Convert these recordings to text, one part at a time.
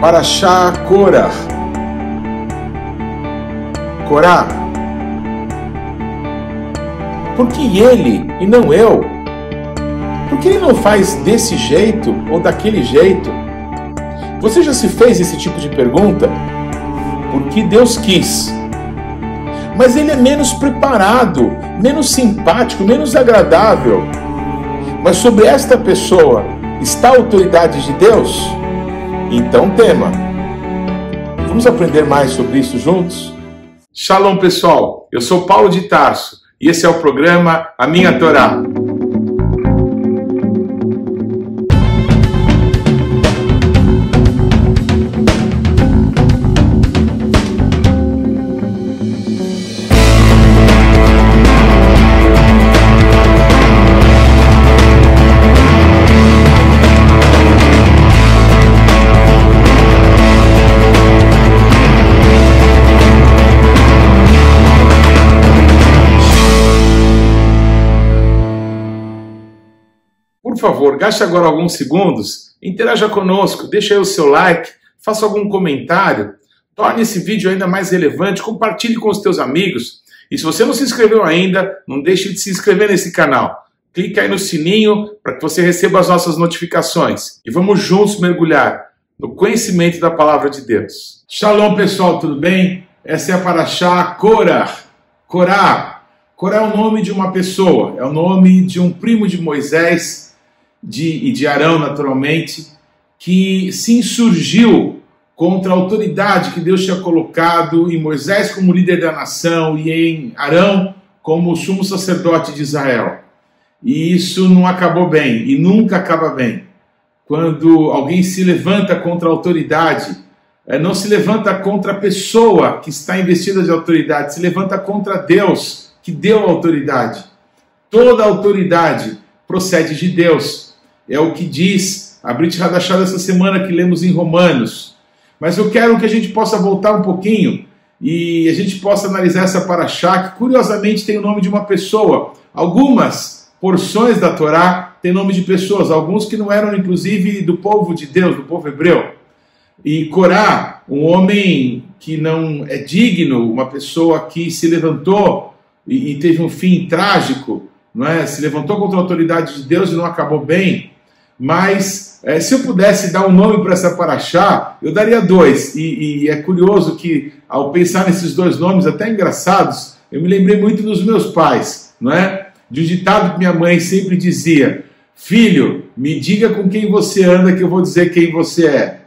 Parashá Korah. Korah. Por que ele e não eu? Por que ele não faz desse jeito ou daquele jeito? Você já se fez esse tipo de pergunta? Porque Deus quis. Mas ele é menos preparado, menos simpático, menos agradável. Mas sobre esta pessoa está a autoridade de Deus? Então tema. Vamos aprender mais sobre isso juntos? Shalom, pessoal. Eu sou Paulo de Tarso e esse é o programa A Minha Torá. Por favor, gaste agora alguns segundos, interaja conosco, deixe aí o seu like, faça algum comentário, torne esse vídeo ainda mais relevante, compartilhe com os teus amigos. E se você não se inscreveu ainda, não deixe de se inscrever nesse canal. Clique aí no sininho para que você receba as nossas notificações. E vamos juntos mergulhar no conhecimento da Palavra de Deus. Shalom, pessoal, tudo bem? Essa é a Parashá Korah. Korah. Korah é o nome de uma pessoa, é o nome de um primo de Moisés, e de Arão, naturalmente, que se insurgiu contra a autoridade que Deus tinha colocado em Moisés como líder da nação e em Arão como sumo sacerdote de Israel. E isso não acabou bem, e nunca acaba bem. Quando alguém se levanta contra a autoridade, não se levanta contra a pessoa que está investida de autoridade, se levanta contra Deus, que deu a autoridade. Toda a autoridade procede de Deus. É o que diz a Brit Hadashah dessa semana que lemos em Romanos. Mas eu quero que a gente possa voltar um pouquinho e a gente possa analisar essa Parashá, que curiosamente tem o nome de uma pessoa. Algumas porções da Torá têm nome de pessoas, alguns que não eram inclusive do povo de Deus, do povo hebreu. E Korá, um homem que não é digno, uma pessoa que se levantou e teve um fim trágico, não é? Se levantou contra a autoridade de Deus e não acabou bem. Mas se eu pudesse dar um nome para essa Parashá, eu daria dois. E é curioso que, ao pensar nesses dois nomes, até engraçados, eu me lembrei muito dos meus pais, não é? De um ditado que minha mãe sempre dizia: filho, me diga com quem você anda que eu vou dizer quem você é.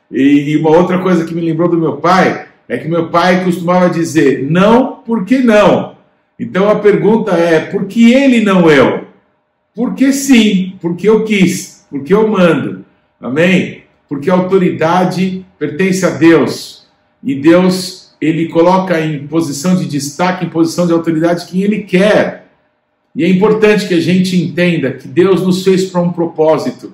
E uma outra coisa que me lembrou do meu pai é que meu pai costumava dizer: não, por que não? Então a pergunta é: por que ele não eu? Porque sim, porque eu quis, porque eu mando. Amém? Porque a autoridade pertence a Deus. E Deus, ele coloca em posição de destaque, em posição de autoridade quem ele quer. E é importante que a gente entenda que Deus nos fez para um propósito.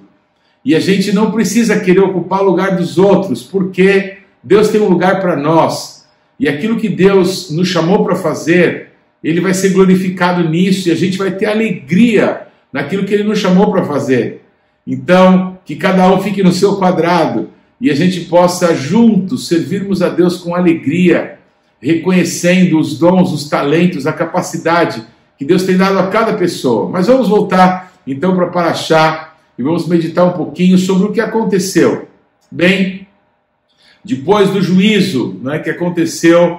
E a gente não precisa querer ocupar o lugar dos outros, porque Deus tem um lugar para nós. E aquilo que Deus nos chamou para fazer, ele vai ser glorificado nisso e a gente vai ter alegria naquilo que ele nos chamou para fazer. Então, que cada um fique no seu quadrado e a gente possa juntos servirmos a Deus com alegria, reconhecendo os dons, os talentos, a capacidade que Deus tem dado a cada pessoa. Mas vamos voltar então para Parashá e vamos meditar um pouquinho sobre o que aconteceu. Bem, depois do juízo, né, que aconteceu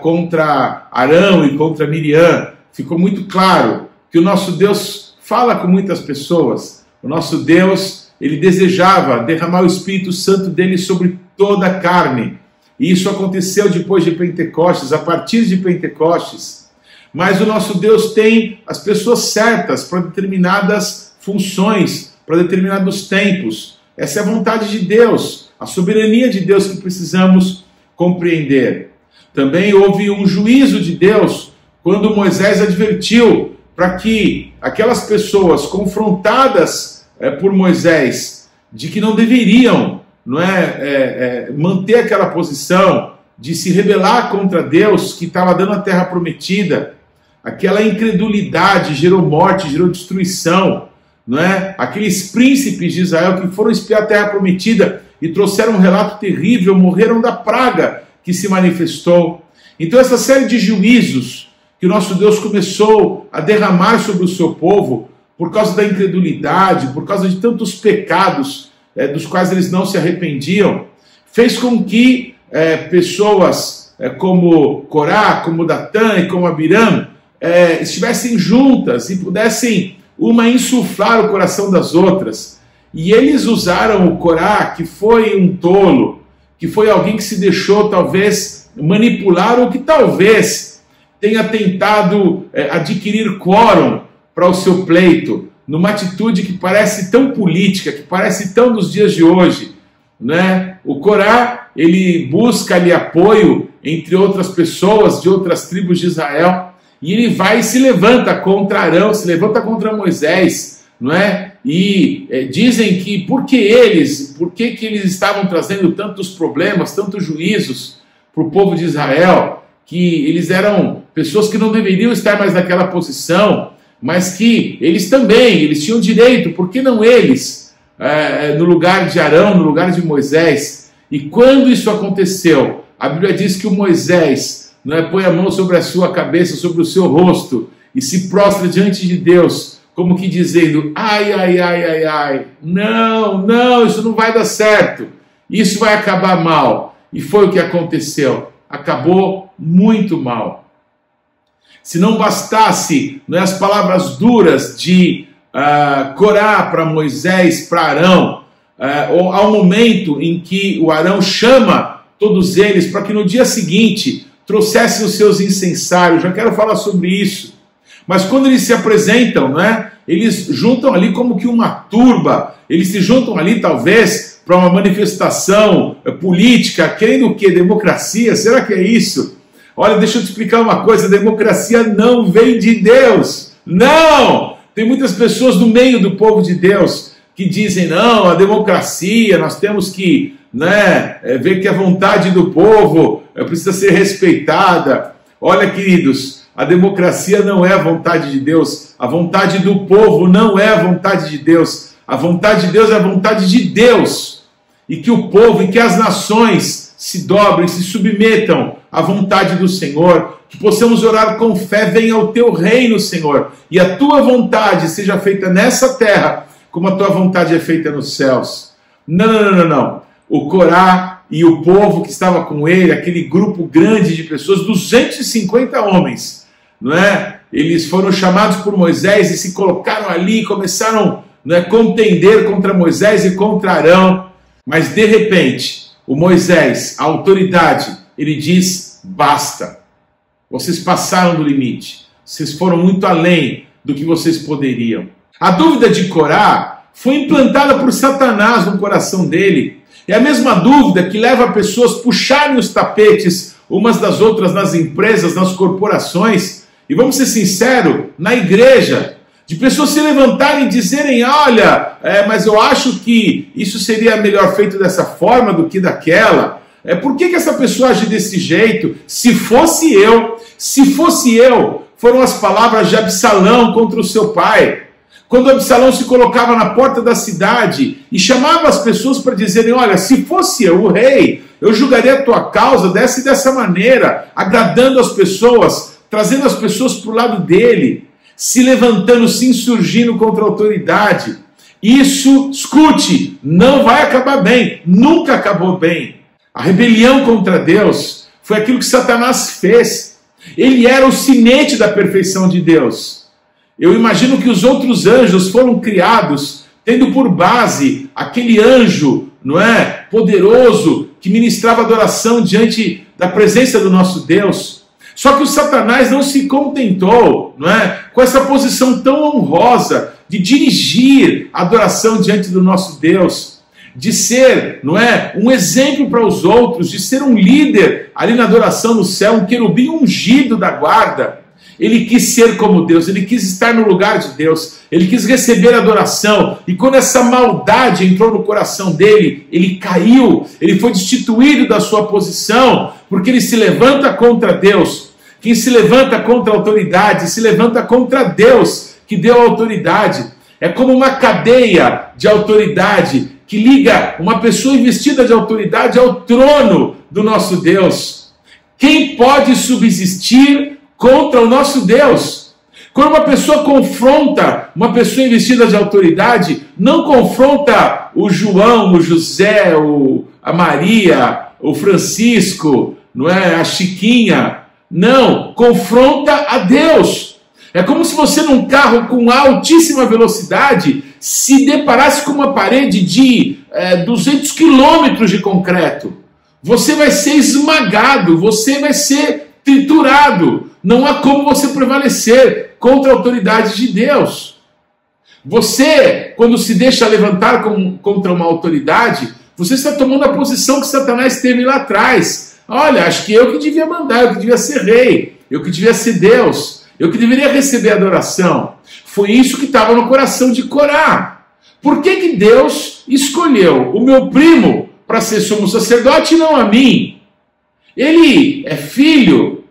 contra Arão e contra Miriam, ficou muito claro que o nosso Deus fala com muitas pessoas. O nosso Deus, ele desejava derramar o Espírito Santo dele sobre toda a carne. E isso aconteceu depois de Pentecostes, a partir de Pentecostes. Mas o nosso Deus tem as pessoas certas para determinadas funções, para determinados tempos. Essa é a vontade de Deus, a soberania de Deus que precisamos compreender. Também houve um juízo de Deus quando Moisés advertiu para que aquelas pessoas confrontadas por Moisés de que não deveriam manter aquela posição de se rebelar contra Deus que estava dando a terra prometida, aquela incredulidade gerou morte, gerou destruição, não é? Aqueles príncipes de Israel que foram espiar a terra prometida e trouxeram um relato terrível, morreram da praga que se manifestou. Então essa série de juízos que o nosso Deus começou a derramar sobre o seu povo, por causa da incredulidade, por causa de tantos pecados dos quais eles não se arrependiam, fez com que pessoas como Corá, como Datã e como Abiram estivessem juntas e pudessem uma insuflar o coração das outras. E eles usaram o Corá, que foi um tolo, que foi alguém que se deixou talvez manipular ou que talvez tenha tentado adquirir quórum para o seu pleito, numa atitude que parece tão política, que parece tão dos dias de hoje, né? O Corá, ele busca ali apoio entre outras pessoas de outras tribos de Israel, e ele vai e se levanta contra Arão, se levanta contra Moisés, não é? E dizem que por que eles estavam trazendo tantos problemas, tantos juízos para o povo de Israel, que eles eram pessoas que não deveriam estar mais naquela posição, mas que eles tinham direito, por que não eles, no lugar de Arão, no lugar de Moisés? E quando isso aconteceu, a Bíblia diz que o Moisés põe a mão sobre a sua cabeça, sobre o seu rosto, e se prostra diante de Deus, como que dizendo, ai, ai, ai, ai, ai, não, isso não vai dar certo, isso vai acabar mal. E foi o que aconteceu, acabou muito mal. Se não bastasse as palavras duras de Corá para Moisés, para Arão, ao momento em que o Arão chama todos eles para que no dia seguinte trouxessem os seus incensários, já quero falar sobre isso. Mas quando eles se apresentam, eles juntam ali como que uma turba, eles se juntam ali talvez para uma manifestação política, querendo o quê? Democracia? Será que é isso? Olha, deixa eu te explicar uma coisa, a democracia não vem de Deus, não! Tem muitas pessoas no meio do povo de Deus que dizem, não, a democracia, nós temos que ver que a vontade do povo precisa ser respeitada. Olha, queridos, a democracia não é a vontade de Deus, a vontade do povo não é a vontade de Deus, a vontade de Deus é a vontade de Deus, e que o povo e que as nações se dobrem, se submetam à vontade do Senhor, que possamos orar com fé, venha o teu reino, Senhor, e a tua vontade seja feita nessa terra, como a tua vontade é feita nos céus. Não. O Corá e o povo que estava com ele, aquele grupo grande de pessoas, 250 homens, eles foram chamados por Moisés e se colocaram ali e começaram a contender contra Moisés e contra Arão, mas de repente, o Moisés, a autoridade, ele diz, basta, vocês passaram do limite, vocês foram muito além do que vocês poderiam. A dúvida de Corá foi implantada por Satanás no coração dele. É a mesma dúvida que leva pessoas a puxarem os tapetes umas das outras nas empresas, nas corporações, e vamos ser sinceros, na igreja, de pessoas se levantarem e dizerem, olha, mas eu acho que isso seria melhor feito dessa forma do que daquela. Por que essa pessoa age desse jeito? Se fosse eu, foram as palavras de Absalão contra o seu pai. Quando Absalão se colocava na porta da cidade e chamava as pessoas para dizerem, olha, se fosse eu, o rei, eu julgaria a tua causa dessa e dessa maneira, agradando as pessoas, trazendo as pessoas para o lado dele, se levantando, se insurgindo contra a autoridade. Isso, escute, não vai acabar bem, nunca acabou bem. A rebelião contra Deus foi aquilo que Satanás fez. Ele era o sinete da perfeição de Deus. Eu imagino que os outros anjos foram criados tendo por base aquele anjo, poderoso, que ministrava adoração diante da presença do nosso Deus. Só que o Satanás não se contentou, com essa posição tão honrosa de dirigir a adoração diante do nosso Deus, de ser, um exemplo para os outros, de ser um líder ali na adoração no céu, um querubim ungido da guarda. Ele quis ser como Deus, ele quis estar no lugar de Deus, ele quis receber adoração, e quando essa maldade entrou no coração dele, ele caiu, ele foi destituído da sua posição, porque ele se levanta contra Deus. Quem se levanta contra a autoridade, se levanta contra Deus, que deu a autoridade. É como uma cadeia de autoridade que liga uma pessoa investida de autoridade ao trono do nosso Deus. Quem pode subsistir contra o nosso Deus? Quando uma pessoa confronta uma pessoa investida de autoridade, não confronta o João, o José, a Maria, o Francisco, não é? A Chiquinha. Não, confronta a Deus. É como se você num carro com altíssima velocidade se deparasse com uma parede de 200 quilômetros de concreto. Você vai ser esmagado, você vai ser triturado. Não há como você prevalecer contra a autoridade de Deus. Você, quando se deixa levantar contra uma autoridade, você está tomando a posição que Satanás teve lá atrás. Olha, acho que eu que devia mandar, eu que devia ser rei, eu que devia ser Deus, eu que deveria receber adoração. Foi isso que estava no coração de Corá. Por que Deus escolheu o meu primo para ser sumo sacerdote e não a mim? Ele é filho,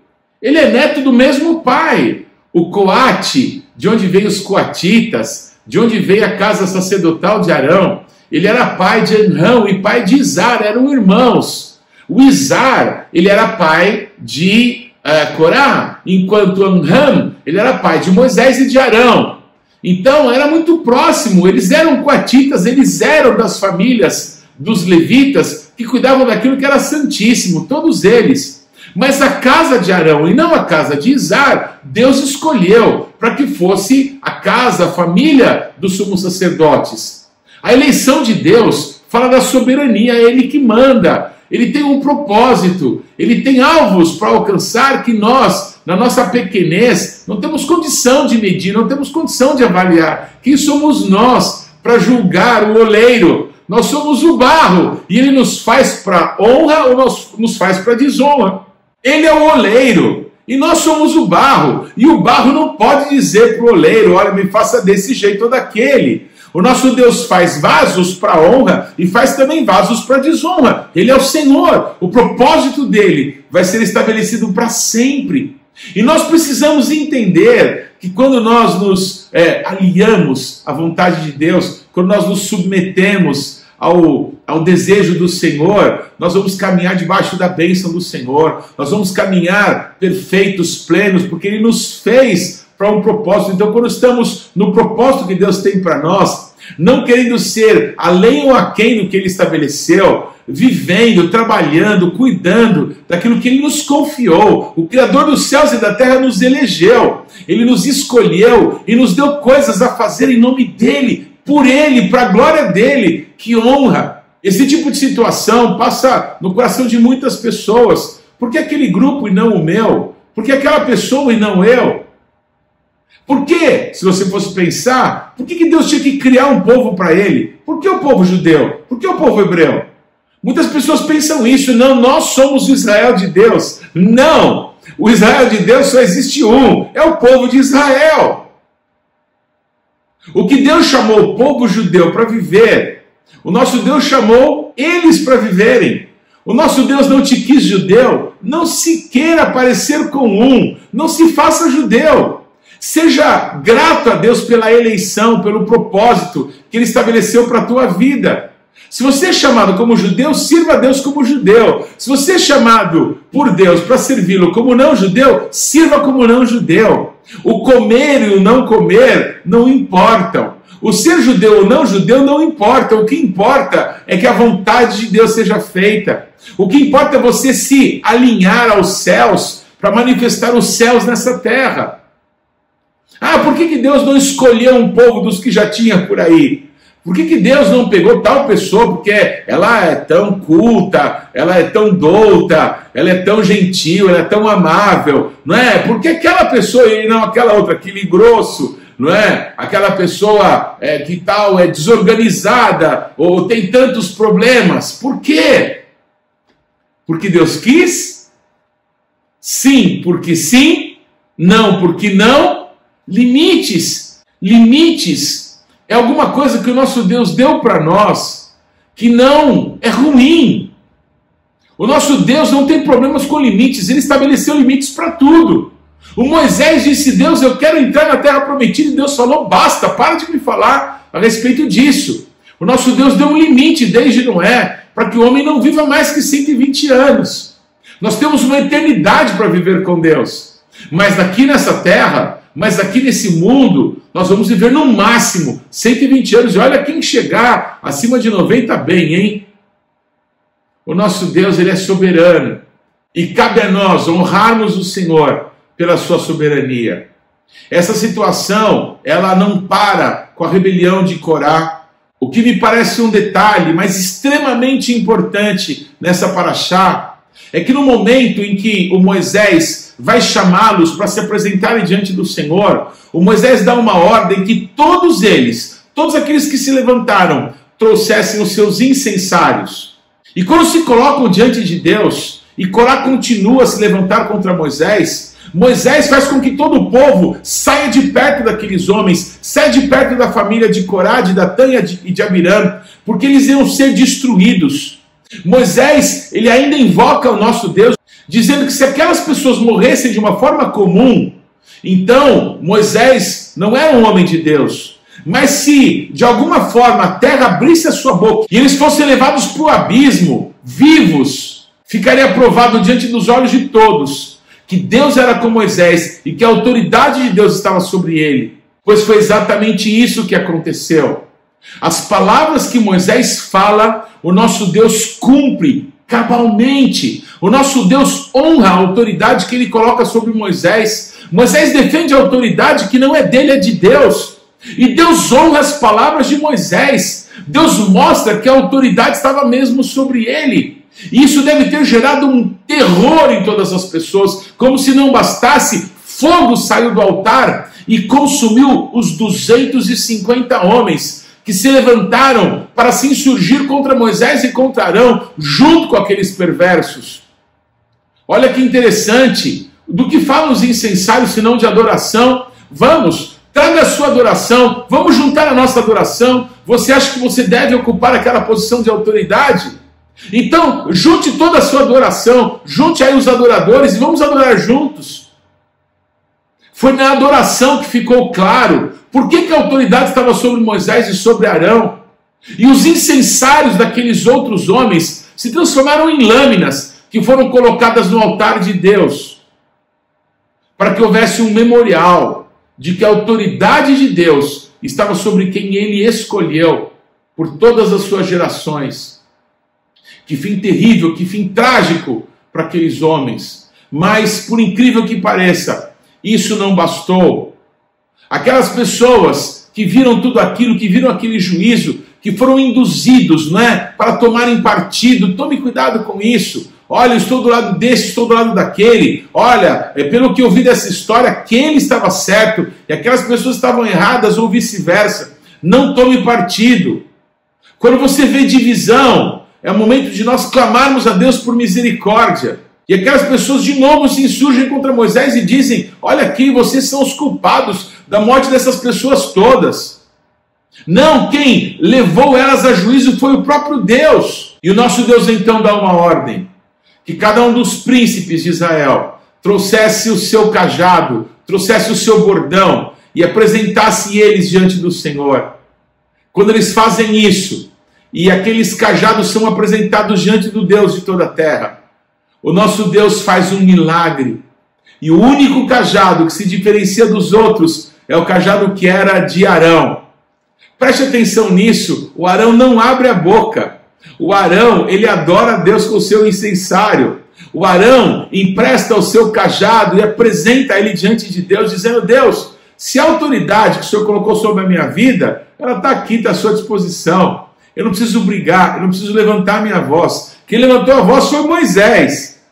ele é neto do mesmo pai. O Coate, de onde veio os coatitas, de onde veio a casa sacerdotal de Arão, ele era pai de Enrão e pai de Izar, eram irmãos. O Izar, ele era pai de Corá, enquanto Enrão, ele era pai de Moisés e de Arão. Então, era muito próximo, eles eram coatitas, eles eram das famílias dos levitas que cuidavam daquilo que era santíssimo, todos eles. Mas a casa de Arão e não a casa de Izar, Deus escolheu para que fosse a casa, a família dos sumos sacerdotes. A eleição de Deus fala da soberania, é Ele que manda. Ele tem um propósito, ele tem alvos para alcançar que nós, na nossa pequenez, não temos condição de medir, não temos condição de avaliar. Quem somos nós para julgar o oleiro? Nós somos o barro e ele nos faz para honra ou nos faz para desonra. Ele é o oleiro e nós somos o barro. E o barro não pode dizer para o oleiro, olha, me faça desse jeito ou daquele. O nosso Deus faz vasos para honra e faz também vasos para desonra. Ele é o Senhor. O propósito dele vai ser estabelecido para sempre. E nós precisamos entender que quando nós nos aliamos à vontade de Deus, quando nós nos submetemos ao desejo do Senhor, nós vamos caminhar debaixo da bênção do Senhor. Nós vamos caminhar perfeitos, plenos, porque Ele nos fez para um propósito. Então, quando estamos no propósito que Deus tem para nós, não querendo ser além ou aquém do que Ele estabeleceu, vivendo, trabalhando, cuidando daquilo que Ele nos confiou. O Criador dos céus e da terra nos elegeu, Ele nos escolheu e nos deu coisas a fazer em nome dEle, por Ele, para a glória dEle. Que honra! Esse tipo de situação passa no coração de muitas pessoas. Por que aquele grupo e não o meu? Por que aquela pessoa e não eu? Por que, se você fosse pensar, por que Deus tinha que criar um povo para Ele? Por que o povo judeu? Por que o povo hebreu? Muitas pessoas pensam isso. Não, nós somos o Israel de Deus. Não! O Israel de Deus só existe um. É o povo de Israel. O que Deus chamou o povo judeu para viver, o nosso Deus chamou eles para viverem. O nosso Deus não te quis judeu. Não se queira parecer com um. Não se faça judeu. Seja grato a Deus pela eleição, pelo propósito que Ele estabeleceu para a tua vida. Se você é chamado como judeu, sirva a Deus como judeu. Se você é chamado por Deus para servi-lo como não judeu, sirva como não judeu. O comer e o não comer não importam. O ser judeu ou não judeu não importa. O que importa é que a vontade de Deus seja feita. O que importa é você se alinhar aos céus para manifestar os céus nessa terra. Ah, por que Deus não escolheu um povo dos que já tinha por aí? Por que Deus não pegou tal pessoa porque ela é tão culta, ela é tão douta, ela é tão gentil, ela é tão amável, não é? Por que aquela pessoa e não aquela outra, aquele grosso, não é? Aquela pessoa que tal é desorganizada ou tem tantos problemas. Por quê? Porque Deus quis? Sim, porque sim. Não, porque não. Limites. Limites é alguma coisa que o nosso Deus deu para nós que não é ruim. O nosso Deus não tem problemas com limites. Ele estabeleceu limites para tudo. O Moisés disse: Deus, eu quero entrar na terra prometida. E Deus falou: basta, para de me falar a respeito disso. O nosso Deus deu um limite desde Noé para que o homem não viva mais que 120 anos. Nós temos uma eternidade para viver com Deus. Mas aqui nessa terra, mas aqui nesse mundo, nós vamos viver no máximo 120 anos. E olha, quem chegar acima de 90 bem, hein? O nosso Deus, ele é soberano. E cabe a nós honrarmos o Senhor pela sua soberania. Essa situação, ela não para com a rebelião de Corá. O que me parece um detalhe, mas extremamente importante nessa paraxá, é que no momento em que o Moisés vai chamá-los para se apresentarem diante do Senhor, o Moisés dá uma ordem que todos eles, todos aqueles que se levantaram, trouxessem os seus incensários. E quando se colocam diante de Deus, e Corá continua a se levantar contra Moisés, Moisés faz com que todo o povo saia de perto daqueles homens, saia de perto da família de Corá, de Datã e de Abiram, porque eles iam ser destruídos. Moisés, ele ainda invoca o nosso Deus, dizendo que se aquelas pessoas morressem de uma forma comum, então Moisés não era um homem de Deus. Mas se de alguma forma a terra abrisse a sua boca e eles fossem levados para o abismo, vivos, ficaria provado diante dos olhos de todos que Deus era com Moisés e que a autoridade de Deus estava sobre ele. Pois foi exatamente isso que aconteceu. As palavras que Moisés fala, o nosso Deus cumpre cabalmente. O nosso Deus honra a autoridade que ele coloca sobre Moisés. Moisés defende a autoridade que não é dele, é de Deus. E Deus honra as palavras de Moisés. Deus mostra que a autoridade estava mesmo sobre ele. E isso deve ter gerado um terror em todas as pessoas, como se não bastasse, fogo saiu do altar e consumiu os 250 homens que se levantaram para se insurgir contra Moisés e contra Arão, junto com aqueles perversos. Olha que interessante, do que falam os incensários, senão de adoração? Vamos, traga a sua adoração, vamos juntar a nossa adoração. Você acha que você deve ocupar aquela posição de autoridade? Então, junte toda a sua adoração, junte aí os adoradores e vamos adorar juntos. Foi na adoração que ficou claro por que a autoridade estava sobre Moisés e sobre Arão. E os incensários daqueles outros homens se transformaram em lâminas que foram colocadas no altar de Deus, para que houvesse um memorial de que a autoridade de Deus estava sobre quem ele escolheu por todas as suas gerações. Que fim terrível, que fim trágico para aqueles homens. Mas, por incrível que pareça, isso não bastou. Aquelas pessoas que viram tudo aquilo, que viram aquele juízo, que foram induzidos, não é, para tomarem partido, tome cuidado com isso. Olha, eu estou do lado desse, estou do lado daquele. Olha, pelo que eu vi dessa história, aquele estava certo e aquelas pessoas estavam erradas ou vice-versa. Não tome partido. Quando você vê divisão, é o momento de nós clamarmos a Deus por misericórdia. E aquelas pessoas de novo se insurgem contra Moisés e dizem: olha aqui, vocês são os culpados da morte dessas pessoas todas. Não, quem levou elas a juízo foi o próprio Deus. E o nosso Deus então dá uma ordem: que cada um dos príncipes de Israel trouxesse o seu cajado, trouxesse o seu bordão e apresentasse eles diante do Senhor. Quando eles fazem isso, e aqueles cajados são apresentados diante do Deus de toda a terra, o nosso Deus faz um milagre. E o único cajado que se diferencia dos outros é o cajado que era de Arão. Preste atenção nisso, o Arão não abre a boca. O Arão, ele adora a Deus com o seu incensário. O Arão empresta o seu cajado e apresenta ele diante de Deus, dizendo: Deus, se a autoridade que o Senhor colocou sobre a minha vida, ela está aqui, está à sua disposição. Eu não preciso brigar, eu não preciso levantar minha voz. Quem levantou a voz foi Moisés,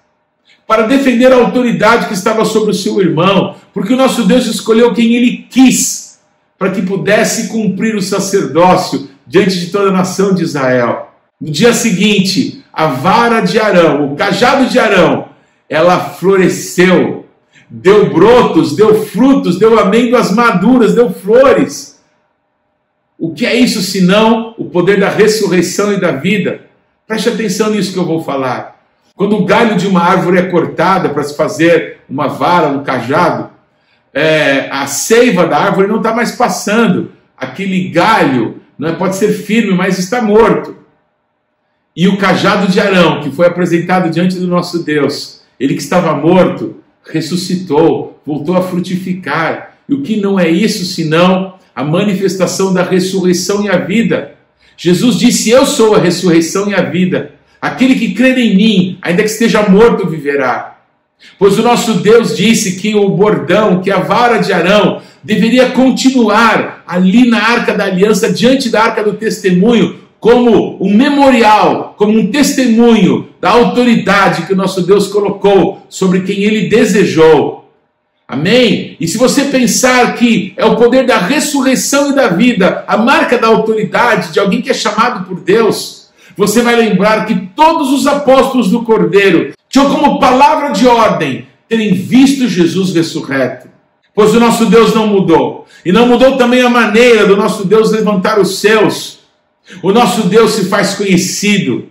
para defender a autoridade que estava sobre o seu irmão, porque o nosso Deus escolheu quem ele quis, para que pudesse cumprir o sacerdócio diante de toda a nação de Israel. No dia seguinte, a vara de Arão, o cajado de Arão, ela floresceu, deu brotos, deu frutos, deu amêndoas maduras, deu flores. O que é isso senão o poder da ressurreição e da vida? Preste atenção nisso que eu vou falar. Quando o galho de uma árvore é cortada para se fazer uma vara, um cajado, a seiva da árvore não está mais passando. Aquele galho não é? Pode ser firme, mas está morto. E o cajado de Arão, que foi apresentado diante do nosso Deus, ele que estava morto, ressuscitou, voltou a frutificar. E o que não é isso senão a manifestação da ressurreição e a vida? Jesus disse: eu sou a ressurreição e a vida. Aquele que crer em mim, ainda que esteja morto, viverá. Pois o nosso Deus disse que o bordão, que a vara de Arão, deveria continuar ali na Arca da Aliança, diante da Arca do Testemunho, como um memorial, como um testemunho da autoridade que o nosso Deus colocou sobre quem ele desejou. Amém? E se você pensar que é o poder da ressurreição e da vida, a marca da autoridade de alguém que é chamado por Deus, você vai lembrar que todos os apóstolos do Cordeiro tinham como palavra de ordem terem visto Jesus ressurreto. Pois o nosso Deus não mudou. E não mudou também a maneira do nosso Deus levantar os seus. O nosso Deus se faz conhecido.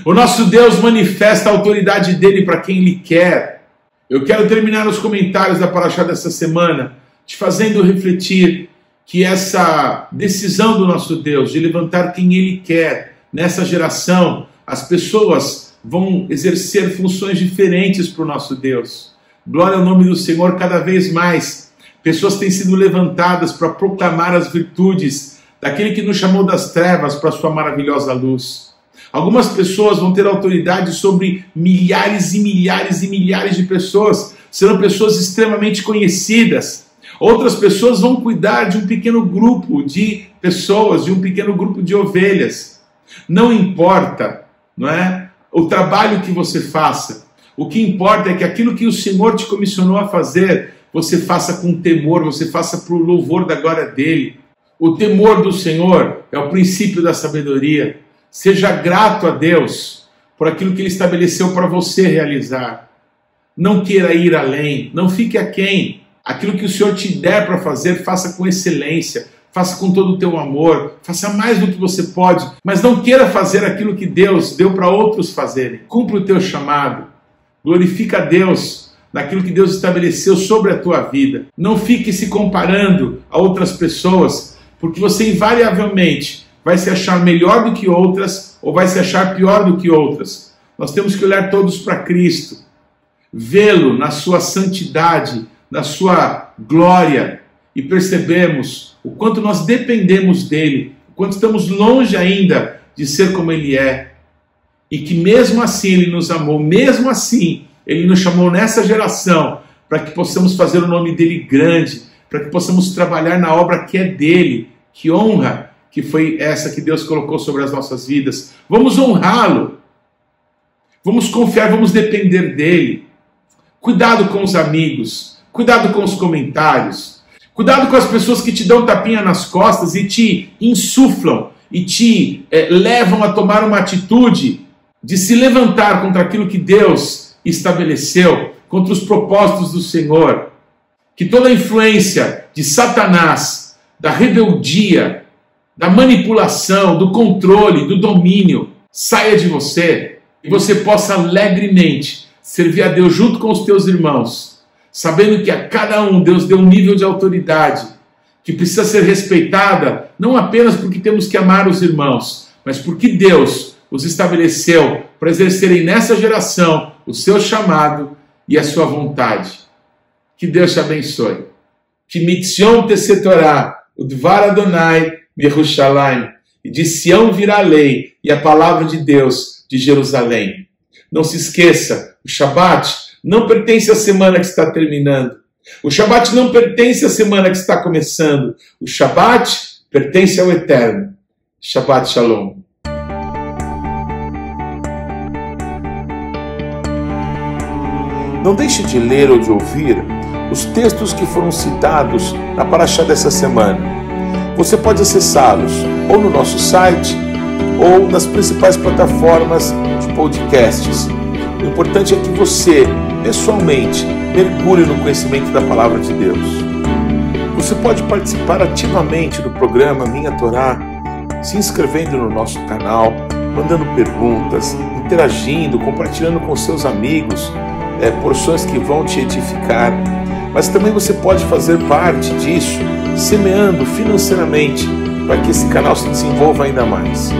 O nosso Deus manifesta a autoridade dele para quem ele quer. Eu quero terminar os comentários da Parashá dessa semana te fazendo refletir que essa decisão do nosso Deus de levantar quem ele quer nessa geração, as pessoas vão exercer funções diferentes para o nosso Deus. Glória ao nome do Senhor. Cada vez mais pessoas têm sido levantadas para proclamar as virtudes daquele que nos chamou das trevas para a sua maravilhosa luz. Algumas pessoas vão ter autoridade sobre milhares e milhares e milhares de pessoas, serão pessoas extremamente conhecidas. Outras pessoas vão cuidar de um pequeno grupo de pessoas, de um pequeno grupo de ovelhas. Não importa, não é, o trabalho que você faça. O que importa é que aquilo que o Senhor te comissionou a fazer, você faça com temor, você faça para o louvor da glória dele. O temor do Senhor é o princípio da sabedoria. Seja grato a Deus por aquilo que ele estabeleceu para você realizar. Não queira ir além, não fique aquém. Aquilo que o Senhor te der para fazer, faça com excelência, faça com todo o teu amor, faça mais do que você pode, mas não queira fazer aquilo que Deus deu para outros fazerem. Cumpra o teu chamado, glorifica a Deus naquilo que Deus estabeleceu sobre a tua vida. Não fique se comparando a outras pessoas, porque você invariavelmente vai se achar melhor do que outras ou vai se achar pior do que outras. Nós temos que olhar todos para Cristo, vê-lo na sua santidade, na sua glória, e percebemos o quanto nós dependemos dele, o quanto estamos longe ainda de ser como ele é, e que mesmo assim ele nos amou, mesmo assim ele nos chamou nessa geração para que possamos fazer o nome dele grande, para que possamos trabalhar na obra que é dele. Que honra que foi essa que Deus colocou sobre as nossas vidas. Vamos honrá-lo, vamos confiar, vamos depender dele. Cuidado com os amigos, cuidado com os comentários, cuidado com as pessoas que te dão tapinha nas costas e te insuflam e te levam a tomar uma atitude de se levantar contra aquilo que Deus estabeleceu, contra os propósitos do Senhor. Que toda a influência de Satanás, da rebeldia, da manipulação, do controle, do domínio, saia de você e você possa alegremente servir a Deus junto com os teus irmãos, sabendo que a cada um Deus deu um nível de autoridade que precisa ser respeitada, não apenas porque temos que amar os irmãos, mas porque Deus os estabeleceu para exercerem nessa geração o seu chamado e a sua vontade. Que Deus te abençoe. Que mitzion tesetorá, o Dvar Adonai Yerushalayim, e de Sião virá a lei e a palavra de Deus de Jerusalém. Não se esqueça, o Shabat não pertence à semana que está terminando. O Shabat não pertence à semana que está começando. O Shabat pertence ao Eterno. Shabbat Shalom. Não deixe de ler ou de ouvir os textos que foram citados na Parashá dessa semana. Você pode acessá-los ou no nosso site ou nas principais plataformas de podcasts. O importante é que você, pessoalmente, mergulhe no conhecimento da Palavra de Deus. Você pode participar ativamente do programa Minha Torá, se inscrevendo no nosso canal, mandando perguntas, interagindo, compartilhando com seus amigos, porções que vão te edificar. Mas também você pode fazer parte disso, semeando financeiramente para que esse canal se desenvolva ainda mais.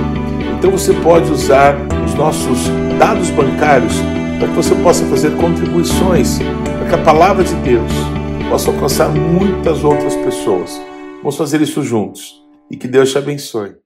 Então você pode usar os nossos dados bancários para que você possa fazer contribuições para que a palavra de Deus possa alcançar muitas outras pessoas. Vamos fazer isso juntos e que Deus te abençoe.